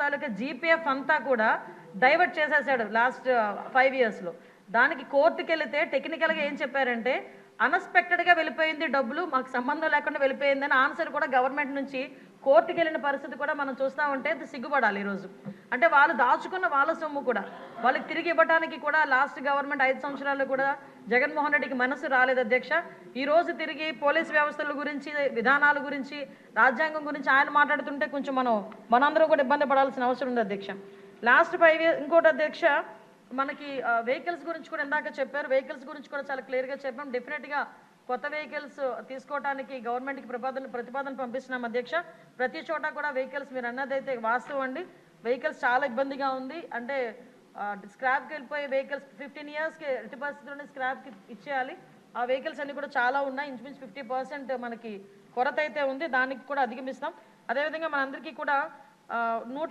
తాలూకా GPF అంతా కూడా divert చేసేసాడు లాస్ట్ 5 ఇయర్స్లో. దానికి కోర్టుకి వెళితే టెక్నికల్గా ఏం చెప్పారంటే అన్ఎక్స్పెక్టెడ్గా వెళ్ళిపోయింది డబ్బులు, మాకు సంబంధం లేకుండా వెళ్ళిపోయిందని ఆన్సర్ కూడా గవర్నమెంట్ నుంచి కోర్టుకి వెళ్ళిన పరిస్థితి కూడా మనం చూస్తూ ఉంటే సిగ్గుపడాలి ఈరోజు. అంటే వాళ్ళు దాచుకున్న వాళ్ళ సొమ్ము కూడా వాళ్ళకి తిరిగి ఇవ్వడానికి కూడా లాస్ట్ గవర్నమెంట్ 5 సంవత్సరాల్లో కూడా జగన్మోహన్ రెడ్డికి మనసు రాలేదు అధ్యక్ష. ఈరోజు తిరిగి పోలీస్ వ్యవస్థల గురించి, విధానాల గురించి, రాజ్యాంగం గురించి ఆయన మాట్లాడుతుంటే కొంచెం మనందరూ కూడా ఇబ్బంది పడాల్సిన అవసరం ఉంది అధ్యక్ష. లాస్ట్ 5 ఇయర్స్ ఇంకోటి అధ్యక్ష, మనకి వెహికల్స్ గురించి కూడా ఇందాక చెప్పారు. వెహికల్స్ గురించి కూడా చాలా క్లియర్గా చెప్పాం. డెఫినెట్గా కొత్త వెహికల్స్ తీసుకోవడానికి గవర్నమెంట్కి ప్రతిపాదన పంపిస్తున్నాం అధ్యక్ష. ప్రతి చోట కూడా వెహికల్స్ మీరు అన్నదైతే వాస్తవం అండి. వెహికల్స్ చాలా ఇబ్బందిగా ఉంది. అంటే స్క్రాప్కి వెళ్ళిపోయే వెహికల్స్ 15 ఇయర్స్కి ఎట్టి పరిస్థితుల్లోనే స్క్రాప్కి ఇచ్చేయాలి. ఆ వెహికల్స్ అన్ని కూడా చాలా ఉన్నాయి. ఇంచుమించు 50% మనకి కొరత అయితే ఉంది. దానికి కూడా అధిగమిస్తాం. అదేవిధంగా మనందరికీ కూడా 100